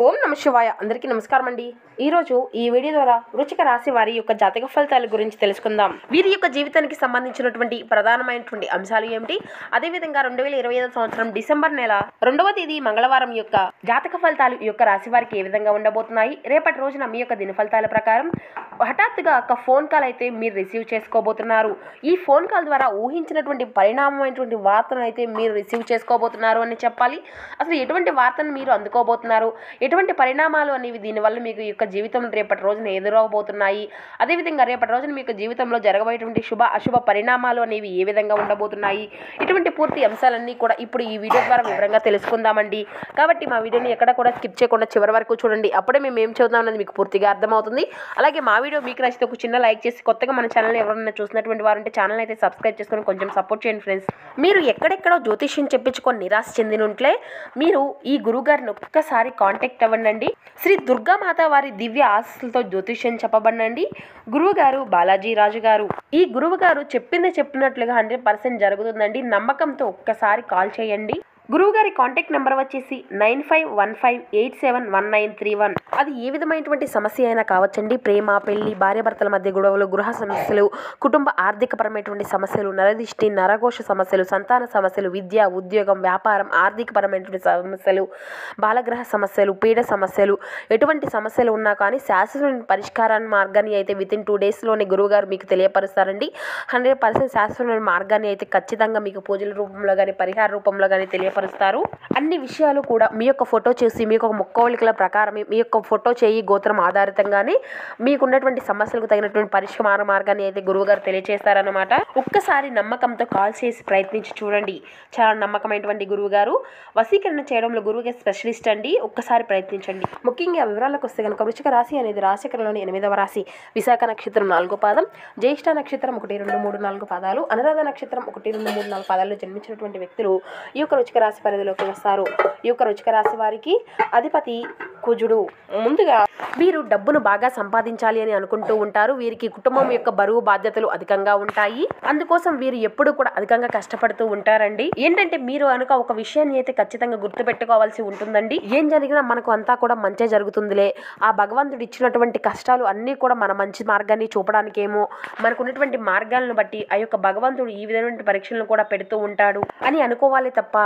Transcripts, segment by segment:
ఓం నమ శివాయ. అందరికీ నమస్కారం అండి. ఈరోజు ఈ వీడియో ద్వారా వృశ్చిక రాశి వారి యొక్క జాతక ఫలితాల గురించి తెలుసుకుందాం. వీరి యొక్క జీవితానికి సంబంధించినటువంటి ప్రధానమైనటువంటి అంశాలు ఏమిటి, అదేవిధంగా 2025 సంవత్సరం డిసెంబర్ నెల 2వ తేదీ మంగళవారం యొక్క జాతక ఫలితాలు ఈ యొక్క రాశి వారికి ఏ విధంగా ఉండబోతున్నాయి, రేపటి రోజున మీ యొక్క దిన ఫలితాల ప్రకారం హఠాత్తుగా ఒక ఫోన్ కాల్ అయితే మీరు రిసీవ్ చేసుకోబోతున్నారు. ఈ ఫోన్ కాల్ ద్వారా ఊహించినటువంటి పరిణామమైనటువంటి వార్తను అయితే మీరు రిసీవ్ చేసుకోబోతున్నారు అని చెప్పాలి. అసలు ఎటువంటి వార్తను మీరు అందుకోబోతున్నారు, ఎటువంటి పరిణామాలు అనేవి దీనివల్ల మీకు యొక్క జీవితంలో రేపటి రోజున ఎదురవబోతున్నాయి, అదేవిధంగా రేపటి రోజున మీకు జీవితంలో జరగబోయేటువంటి శుభ అశుభ పరిణామాలు అనేవి ఏ విధంగా ఉండబోతున్నాయి, ఇటువంటి పూర్తి అంశాలన్నీ కూడా ఇప్పుడు ఈ వీడియో ద్వారా వివరంగా తెలుసుకుందామండి. కాబట్టి మా వీడియోని ఎక్కడ కూడా స్కిప్ చేయకుండా చివరి వరకు చూడండి. అప్పుడే మేము ఏం చదువుతాం అనేది మీకు పూర్తిగా అర్థమవుతుంది. అలాగే మా వీడియో మీకు నచ్చితే ఒక చిన్న లైక్ చేసి, కొత్తగా మన ఛానల్ ఎవరైనా చూసినటువంటి వారంటే ఛానల్ అయితే సబ్స్క్రైబ్ చేసుకొని కొంచెం సపోర్ట్ చేయండి ఫ్రెండ్స్. మీరు ఎక్కడెక్కడో జ్యోతిష్యం చెప్పించుకొని నిరాశ చెందినుంట్లే మీరు ఈ గురువుగారిని ఒక్కసారి కాంటాక్ట్ అవ్వండి. శ్రీ దుర్గామాత వారి దివ్య ఆశీస్సులతో జ్యోతిష్యం చెప్పబడినండి. గురువు గారు బాలాజీ రాజు గారు. ఈ గురువు గారు చెప్పినట్లుగా 100% జరుగుతుందండి. నమ్మకంతో ఒక్కసారి కాల్ చేయండి. గురువుగారి కాంటాక్ట్ నెంబర్ వచ్చేసి 9515871931. అది ఏ విధమైనటువంటి సమస్య అయినా కావచ్చండి. ప్రేమ, పెళ్లి, భార్యాభర్తల మధ్య గొడవలు, గృహ సమస్యలు, కుటుంబ ఆర్థికపరమైనటువంటి సమస్యలు, నరదిష్టి, నరఘోష సమస్యలు, సంతాన సమస్యలు, విద్య, ఉద్యోగం, వ్యాపారం, ఆర్థికపరమైనటువంటి సమస్యలు, బాలగ్రహ సమస్యలు, పీడ సమస్యలు, ఎటువంటి సమస్యలు ఉన్నా కానీ శాశ్వత పరిష్కారాన్ని మార్గాన్ని అయితే వితిన్ 2 డేస్లోనే గురువుగారు మీకు తెలియపరుస్తారండి. 100% శాశ్వత మార్గాన్ని అయితే ఖచ్చితంగా మీకు పూజల రూపంలో కానీ పరిహార రూపంలో కానీ తెలియపరుస్తారు. అన్ని విషయాలు కూడా మీ యొక్క ఫోటో చేసి, మీ యొక్క మొక్కవళికల ప్రకారం మీ యొక్క ఫోటో చేయి గోత్రం ఆధారితంగానే మీకున్నటువంటి సమస్యలకు తగినటువంటి పరిష్కార మార్గాన్ని అయితే గురువుగారు తెలియజేస్తారన్నమాట. ఒక్కసారి నమ్మకంతో కాల్ చేసి ప్రయత్నించి చూడండి. చాలా నమ్మకమైనటువంటి గురువుగారు. వశీకరణ చేయడంలో గురువుగారు స్పెషలిస్ట్ అండి. ఒక్కసారి ప్రయత్నించండి. ముఖ్యంగా వివరాలకు వస్తే కనుక వృశ్చిక రాశి అనేది రాశికరలోని 8వ రాశి. విశాఖ నక్షత్రం 4వ పాదం, జ్యేష్ఠ నక్షత్రం 1, 2, 3, 4 పాదాలు, అనురాధ నక్షత్రం 1, 2, 3, 4 పాదాల్లో జన్మించినటువంటి వ్యక్తులు ఈ యొక్క వృశ్చిక రాశి పరిధిలోకి వస్తారు. ఈ యొక్క వృశ్చిక రాశి వారికి అధిపతి కుజుడు. ముందుగా వీరు డబ్బును బాగా సంపాదించాలి అని అనుకుంటూ ఉంటారు. వీరికి కుటుంబం యొక్క బరువు బాధ్యతలు అధికంగా ఉంటాయి. అందుకోసం వీరు ఎప్పుడు కూడా అధికంగా కష్టపడుతూ ఉంటారండి. ఏంటంటే మీరు కనుక ఒక విషయాన్ని అయితే ఖచ్చితంగా గుర్తు పెట్టుకోవాల్సి ఉంటుందండి. ఏం జరిగినా మనకు అంతా కూడా మంచి జరుగుతుందిలే, ఆ భగవంతుడు ఇచ్చినటువంటి కష్టాలు అన్నీ కూడా మన మంచి మార్గాన్ని చూపడానికేమో, మనకు ఉన్నటువంటి మార్గాలను బట్టి ఆ యొక్క భగవంతుడు ఈ విధమైన పరీక్షలను కూడా పెడుతూ ఉంటాడు అని అనుకోవాలి తప్ప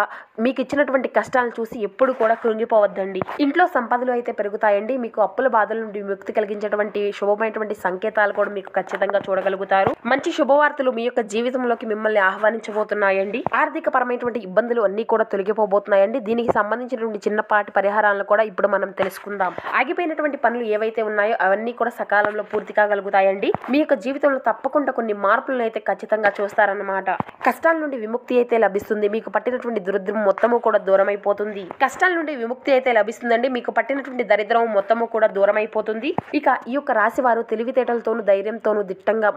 మీకు ఇచ్చినటువంటి కష్టాలను చూసి ఎప్పుడు కూడా కృంగిపోవద్దండి. ఇంట్లో సంపదలు అయితే పెరుగుతాయండి. మీకు అప్పుల బాధల నుండి విముక్తి కలిగించేటువంటి శుభమైనటువంటి సంకేతాలు కూడా మీకు ఖచ్చితంగా చూడగలుగుతారు. మంచి శుభవార్తలు మీ యొక్క జీవితంలోకి మిమ్మల్ని ఆహ్వానించబోతున్నాయండి. ఆర్థిక పరమైనటువంటి ఇబ్బందులు అన్ని కూడా తొలగిపోబోతున్నాయండి. దీనికి సంబంధించినటువంటి చిన్నపాటి పరిహారాలను కూడా ఇప్పుడు మనం తెలుసుకుందాం. ఆగిపోయినటువంటి పనులు ఏవైతే ఉన్నాయో అవన్నీ కూడా సకాలంలో పూర్తి కాగలుగుతాయండి. మీ యొక్క జీవితంలో తప్పకుండా కొన్ని మార్పులను అయితే ఖచ్చితంగా చూస్తారన్నమాట. కష్టాల నుండి విముక్తి అయితే లభిస్తుంది. మీకు పట్టినటువంటి దరిద్రం మొత్తము కూడా దూరం అయిపోతుంది. కష్టాల నుండి విముక్తి అయితే లభిస్తుందండి. మీకు పట్టినటువంటి దరిద్రం మొత్తము కూడా దూరం అయిపోతుంది. ఇక ఈ యొక్క రాశి వారు తెలివితేటలతోనూ ధైర్యంతోనూ దిట్టంగా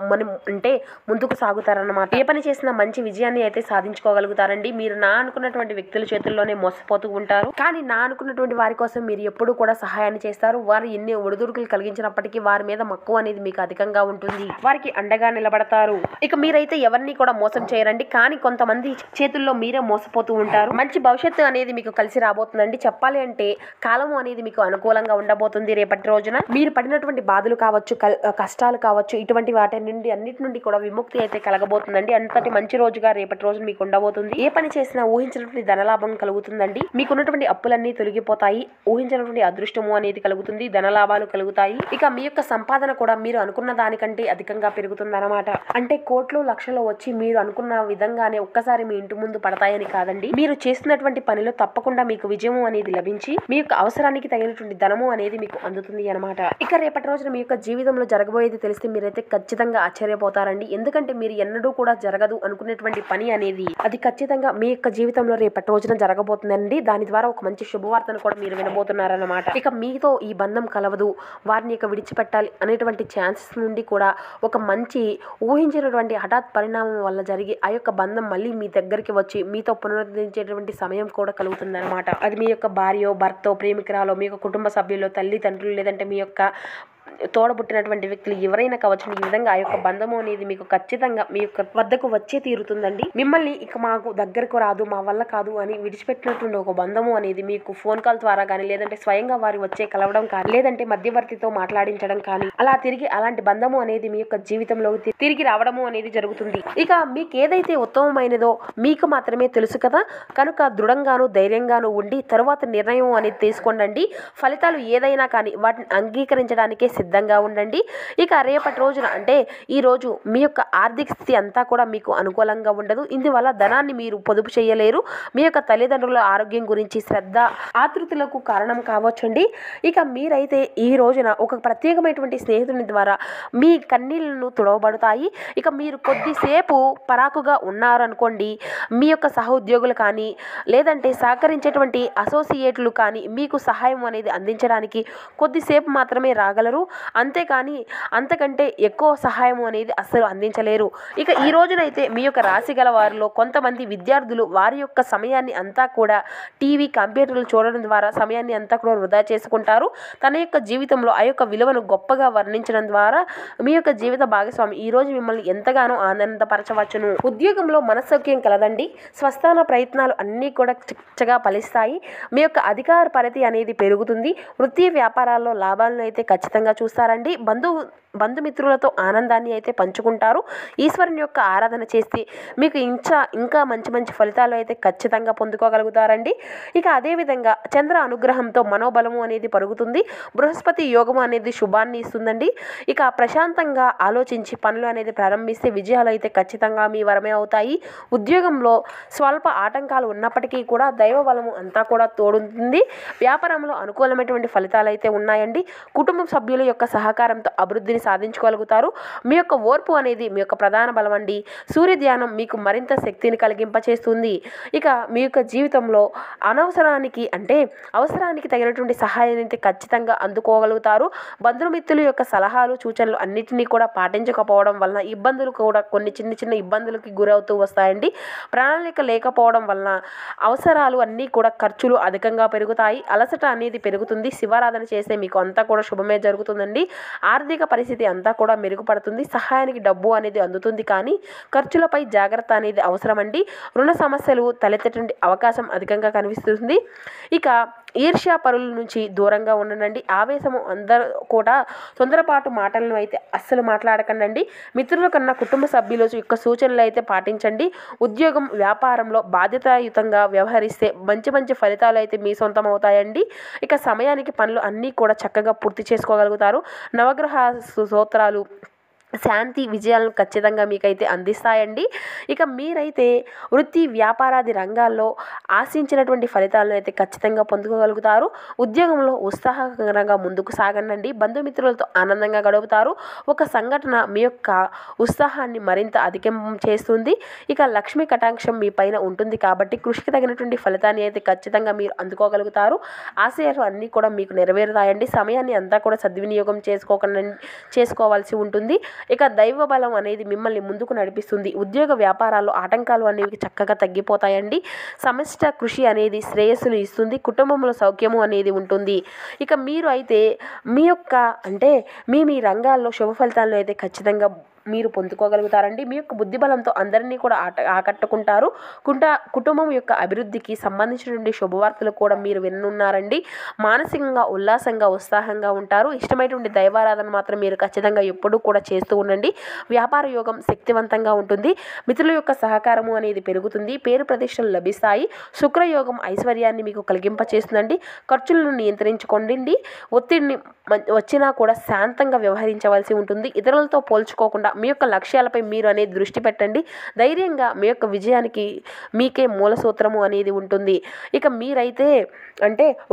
ముందుకు సాగుతారన్నమాట. ఏ పని చేసినా మంచి విజయాన్ని అయితే సాధించుకోగలుగుతారండి. మీరు నా అనుకున్నటువంటి వ్యక్తుల చేతుల్లోనే మోసపోతూ ఉంటారు. కానీ నా అనుకున్నటువంటి వారి కోసం మీరు ఎప్పుడు కూడా సహాయాన్ని చేస్తారు. వారు ఎన్ని ఒడిదుడుకులు కలిగించినప్పటికీ వారి మీద మక్కువ అనేది మీకు అధికంగా ఉంటుంది. వారికి అండగా నిలబడతారు. ఇక మీరైతే ఎవరిని కూడా మోసం చేయరండి. కానీ కొంతమంది చేతుల్లో మీరే మోసపోతూ ఉంటారు. మంచి భవిష్యత్తు అనేది మీకు కలిసి రాబోతుందండి. చెప్పాలి అంటే కాలము అనేది మీకు అనుకూలంగా ఉండబోతుంది. రేపటి రోజున మీరు పడినటువంటి బాధలు కావచ్చు, కష్టాలు కావచ్చు, ఇటువంటి వాటి నుండి అన్నిటి నుండి కూడా విముక్తి అయితే కలగబోతుందండి. అంతటి మంచి రోజుగా రేపటి రోజున మీకు ఉండబోతుంది. ఏ పని చేసినా ఊహించినటువంటి ధనలాభం కలుగుతుందండి. మీకున్నటువంటి అప్పులన్నీ తొలగిపోతాయి. ఊహించినటువంటి అదృష్టము అనేది కలుగుతుంది. ధనలాభాలు కలుగుతాయి. ఇక మీ యొక్క సంపాదన కూడా మీరు అనుకున్న దానికంటే అధికంగా పెరుగుతుందన్నమాట. అంటే కోట్లు లక్షలు వచ్చి మీరు అనుకున్న విధంగానే ఒక్కసారి మీ ఇంటి ముందు పడతాయని కాదండి. మీరు చేస్తున్నటువంటి పనిలో తప్పకుండా మీకు విజయం అనేది లభించి మీ యొక్క అవసరానికి తగినటువంటి ధనము అనేది మీకు అందుతుంది అన్నమాట. ఇక రేపటి రోజున మీ యొక్క జీవితంలో జరగబోయేది తెలిస్తే మీరైతే ఖచ్చితంగా ఆశ్చర్యపోతారండి. ఎందుకంటే మీరు ఎన్నడూ కూడా జరగదు అనుకునేటువంటి పని అనేది అది ఖచ్చితంగా మీ యొక్క జీవితంలో రేపటి రోజున జరగబోతుందండి. దాని ద్వారా ఒక మంచి శుభవార్తను కూడా మీరు వినబోతున్నారన్నమాట. ఇక మీతో ఈ బంధం కలవదు, వారిని ఇక విడిచిపెట్టాలి అనేటువంటి ఛాన్సెస్ నుండి కూడా ఒక మంచి ఊహించినటువంటి హఠాత్ పరిణామం వల్ల జరిగి ఆ యొక్క బంధం మళ్ళీ మీ దగ్గరికి వచ్చి మీతో పునరుద్ధరించేటువంటి సమయం కూడా కలుగుతుంది అనమాట. అది మీ యొక్క భార్యో, భర్తో, ప్రేమికురాలో, మీ యొక్క కుటుంబ సభ్యులు, తల్లిదండ్రులు, లేదంటే మీ యొక్క తోడబుట్టినటువంటి వ్యక్తులు ఎవరైనా కావచ్చు, ఈ విధంగా ఆ యొక్క బంధము అనేది మీకు ఖచ్చితంగా మీ యొక్క వద్దకు వచ్చే తీరుతుందండి. మిమ్మల్ని ఇక మాకు దగ్గరకు రాదు, మా వల్ల కాదు అని విడిచిపెట్టినటువంటి ఒక బంధము అనేది మీకు ఫోన్ కాల్ ద్వారా కానీ, లేదంటే స్వయంగా వారి వచ్చే కలవడం కానీ, లేదంటే మధ్యవర్తితో మాట్లాడించడం కానీ, అలా తిరిగి అలాంటి బంధము అనేది మీ యొక్క జీవితంలో తిరిగి రావడము అనేది జరుగుతుంది. ఇక మీకు ఏదైతే ఉత్తమమైనదో మీకు మాత్రమే తెలుసు కదా, కనుక దృఢంగాను ధైర్యంగాను ఉండి తరువాత నిర్ణయం అనేది తీసుకోండి. ఫలితాలు ఏదైనా కానీ వాటిని అంగీకరించడానికే సిద్ధంగా ఉండండి. ఇక రేపటి రోజున అంటే ఈ రోజు మీ యొక్క ఆర్థిక స్థితి అంతా కూడా మీకు అనుకూలంగా ఉండదు. ఇందువల్ల ధనాన్ని మీరు పొదుపు చేయలేరు. మీ యొక్క తల్లిదండ్రుల ఆరోగ్యం గురించి శ్రద్ధ ఆతృతలకు కారణం కావచ్చండి. ఇక మీరైతే ఈ రోజున ఒక ప్రత్యేకమైనటువంటి స్నేహితుని ద్వారా మీ కన్నీళ్లను తుడవబడతాయి. ఇక మీరు కొద్దిసేపు పరాకుగా ఉన్నారనుకోండి, మీ యొక్క సహోద్యోగులు కానీ, లేదంటే సహకరించేటువంటి అసోసియేట్లు కానీ మీకు సహాయం అనేది అందించడానికి కొద్దిసేపు మాత్రమే రాగలరు. అంతేకాని అంతకంటే ఎక్కువ సహాయం అనేది అస్సలు అందించలేరు. ఇక ఈ రోజునైతే మీ యొక్క రాశి గల వారిలో కొంతమంది విద్యార్థులు వారి యొక్క సమయాన్ని అంతా కూడా టీవీ కంప్యూటర్లు చూడడం ద్వారా సమయాన్ని అంతా కూడా వృధా చేసుకుంటారు. తన యొక్క జీవితంలో ఆ యొక్క విలువను గొప్పగా వర్ణించడం ద్వారా మీ యొక్క జీవిత భాగస్వామి ఈ రోజు మిమ్మల్ని ఎంతగానో ఆనందపరచవచ్చును. ఉద్యోగంలో మనస్సౌక్యం కలదండి. స్వస్థాన ప్రయత్నాలు అన్నీ కూడా చక్కగా ఫలిస్తాయి. మీ యొక్క అధికార పరిధి అనేది పెరుగుతుంది. వృత్తి వ్యాపారాల్లో లాభాలను అయితే ఖచ్చితంగా చూస్తారండి. బంధుమిత్రులతో ఆనందాన్ని అయితే పంచుకుంటారు. ఈశ్వరుని యొక్క ఆరాధన చేస్తే మీకు ఇంకా మంచి మంచి ఫలితాలు అయితే ఖచ్చితంగా పొందుకోగలుగుతారండి. ఇక అదేవిధంగా చంద్ర అనుగ్రహంతో మనోబలము అనేది పరుగుతుంది. బృహస్పతి యోగము అనేది శుభాన్ని ఇస్తుందండి. ఇక ప్రశాంతంగా ఆలోచించి పనులు అనేది ప్రారంభిస్తే విజయాలు అయితే ఖచ్చితంగా మీ వరమే అవుతాయి. ఉద్యోగంలో స్వల్ప ఆటంకాలు ఉన్నప్పటికీ కూడా దైవ బలము అంతా కూడా తోడుంటుంది. వ్యాపారంలో అనుకూలమైనటువంటి ఫలితాలు అయితే ఉన్నాయండి. కుటుంబ సభ్యుల యొక్క సహకారంతో అభివృద్ధిని సాధించుకోగలుగుతారు. మీ యొక్క ఓర్పు అనేది మీ యొక్క ప్రధాన బలం అండి. సూర్య ధ్యానం మీకు మరింత శక్తిని కలిగింపచేస్తుంది. ఇక మీ యొక్క జీవితంలో అవసరానికి తగినటువంటి సహాయాన్ని అయితే ఖచ్చితంగా అందుకోగలుగుతారు. బంధుమిత్రుల యొక్క సలహాలు సూచనలు అన్నిటినీ కూడా పాటించకపోవడం వలన ఇబ్బందులు కూడా కొన్ని చిన్న ఇబ్బందులకి గురవుతూ వస్తాయండి. ప్రణాళిక లేకపోవడం వలన అవసరాలు అన్నీ కూడా ఖర్చులు అధికంగా పెరుగుతాయి. అలసట అనేది పెరుగుతుంది. శివారాధన చేస్తే మీకు అంతా కూడా శుభమే జరుగుతుందండి. ఆర్థిక పరిస్థితి అంతా కూడా మెరుగుపడుతుంది. సహాయానికి డబ్బు అనేది అందుతుంది, కానీ ఖర్చులపై జాగ్రత్త అనేది అవసరమండి. రుణ సమస్యలు తలెత్తేటువంటి అవకాశం అధికంగా కనిపిస్తుంది. ఇక ఈర్ష్య పరుల నుంచి దూరంగా ఉండండి. ఆవేశము అందరూ కూడా తొందరపాటు మాటలను అయితే అస్సలు మాట్లాడకండి. మిత్రుల కన్నా కుటుంబ సభ్యుల యొక్క సూచనలు అయితే పాటించండి. ఉద్యోగం వ్యాపారంలో బాధ్యతాయుతంగా వ్యవహరిస్తే మంచి ఫలితాలు అయితే మీ సొంతం అవుతాయండి. ఇక సమయానికి పనులు అన్నీ కూడా చక్కగా పూర్తి చేసుకోగలుగుతారు. నవగ్రహ స్తోత్రాలు శాంతి విజయాలను ఖచ్చితంగా మీకైతే అందిస్తాయండి. ఇక మీరైతే వృత్తి వ్యాపారాది రంగాల్లో ఆశించినటువంటి ఫలితాలను అయితే ఖచ్చితంగా పొందుకోగలుగుతారు. ఉద్యోగంలో ఉత్సాహకరంగా ముందుకు సాగండి. బంధుమిత్రులతో ఆనందంగా గడుపుతారు. ఒక సంఘటన మీ యొక్క ఉత్సాహాన్ని మరింత అధికం చేస్తుంది. ఇక లక్ష్మీ కటాక్షం మీ పైన ఉంటుంది కాబట్టి కృషికి తగినటువంటి ఫలితాన్ని అయితే ఖచ్చితంగా మీరు అందుకోగలుగుతారు. ఆశయాలు అన్నీ కూడా మీకు నెరవేరుతాయండి. సమయాన్ని అంతా కూడా సద్వినియోగం చేసుకోవాల్సి ఉంటుంది. ఇక దైవ బలం అనేది మిమ్మల్ని ముందుకు నడిపిస్తుంది. ఉద్యోగ వ్యాపారాల్లో ఆటంకాలు అనేవి చక్కగా తగ్గిపోతాయండి. సమిష్ట కృషి అనేది శ్రేయస్సును ఇస్తుంది. కుటుంబంలో సౌఖ్యము అనేది ఉంటుంది. ఇక మీరు అయితే మీ యొక్క మీ రంగాల్లో శుభ ఫలితాలను అయితే ఖచ్చితంగా మీరు పొందుకోగలుగుతారండి. మీ యొక్క బుద్ధిబలంతో అందరినీ కూడా ఆకట్టుకుంటారు. కుటుంబం యొక్క అభివృద్ధికి సంబంధించినటువంటి శుభవార్తలు కూడా మీరు వినున్నారండి. మానసికంగా ఉల్లాసంగా ఉత్సాహంగా ఉంటారు. ఇష్టమైనటువంటి దైవారాధన మాత్రం మీరు ఖచ్చితంగా ఎప్పుడూ కూడా చేస్తూ ఉండండి. వ్యాపార యోగం శక్తివంతంగా ఉంటుంది. మిత్రుల యొక్క సహకారము అనేది పెరుగుతుంది. పేరు ప్రతిష్టలు లభిస్తాయి. శుక్రయోగం ఐశ్వర్యాన్ని మీకు కలిగింపచేస్తుందండి. ఖర్చులను నియంత్రించుకోండి. ఒత్తిడిని వచ్చినా కూడా శాంతంగా వ్యవహరించవలసి ఉంటుంది. ఇతరులతో పోల్చుకోకుండా మీ యొక్క లక్ష్యాలపై మీరు అనేది దృష్టి పెట్టండి. ధైర్యంగా మీ యొక్క విజయానికి మీకే మూల సూత్రము అనేది ఉంటుంది. ఇక మీరైతే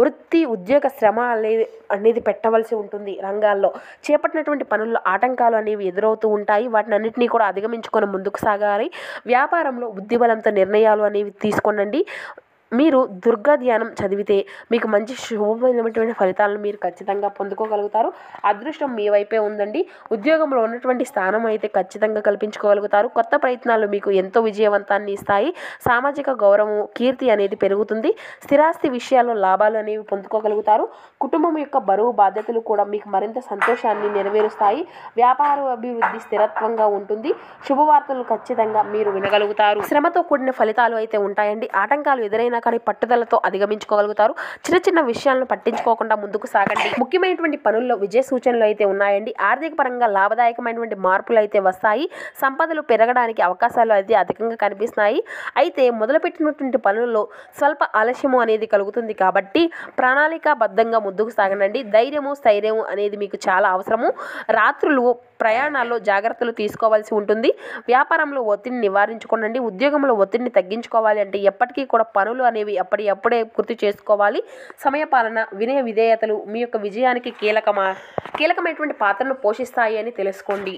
వృత్తి ఉద్యోగ శ్రమ అనేది పెట్టవలసి ఉంటుంది. రంగాల్లో చేపట్టినటువంటి పనుల్లో ఆటంకాలు అనేవి ఎదురవుతూ ఉంటాయి. వాటిని అన్నింటినీ కూడా అధిగమించుకొని ముందుకు సాగాలి. వ్యాపారంలో బుద్ధిబలంతో నిర్ణయాలు అనేవి తీసుకోనండి. మీరు దుర్గా ధ్యానం చదివితే మీకు మంచి శుభమైనటువంటి ఫలితాలను మీరు ఖచ్చితంగా పొందుకోగలుగుతారు. అదృష్టం మీ వైపే ఉందండి. ఉద్యోగంలో ఉన్నటువంటి స్థానం అయితే ఖచ్చితంగా కల్పించుకోగలుగుతారు. కొత్త ప్రయత్నాలు మీకు ఎంతో విజయవంతాన్ని ఇస్తాయి. సామాజిక గౌరవం, కీర్తి అనేది పెరుగుతుంది. స్థిరాస్తి విషయాల్లో లాభాలు అనేవి పొందుకోగలుగుతారు. కుటుంబం యొక్క బరువు బాధ్యతలు కూడా మీకు మరింత సంతోషాన్ని నెరవేరుస్తాయి. వ్యాపార అభివృద్ధి స్థిరత్వంగా ఉంటుంది. శుభవార్తలు ఖచ్చితంగా మీరు వినగలుగుతారు. శ్రమతో కూడిన ఫలితాలు అయితే ఉంటాయండి. ఆటంకాలు ఎదురైనా కానీ పట్టుదలతో అధిగమించుకోగలుగుతారు. చిన్న చిన్న విషయాలను పట్టించుకోకుండా ముందుకు సాగండి. ముఖ్యమైనటువంటి పనుల్లో విజయ సూచనలు అయితే ఉన్నాయండి. ఆర్థిక పరంగా లాభదాయకమైనటువంటి మార్పులు అయితే వస్తాయి. సంపదలు పెరగడానికి అవకాశాలు అయితే అధికంగా కనిపిస్తున్నాయి. అయితే మొదలుపెట్టినటువంటి పనుల్లో స్వల్ప ఆలస్యము అనేది కలుగుతుంది కాబట్టి ప్రణాళికాబద్ధంగా ముందుకు సాగండి. ధైర్యము, స్థైర్యము అనేది మీకు చాలా అవసరము. రాత్రులు ప్రయాణాల్లో జాగ్రత్తలు తీసుకోవాల్సి ఉంటుంది. వ్యాపారంలో ఒత్తిడిని నివారించుకోనండి. ఉద్యోగంలో ఒత్తిడిని తగ్గించుకోవాలి అంటే ఎప్పటికీ కూడా పనులు అనేవి అప్పుడే పూర్తి చేసుకోవాలి. సమయపాలన, వినయ విధేయతలు మీ యొక్క విజయానికి కీలకమైనటువంటి పాత్రను పోషిస్తాయి అని తెలుసుకోండి.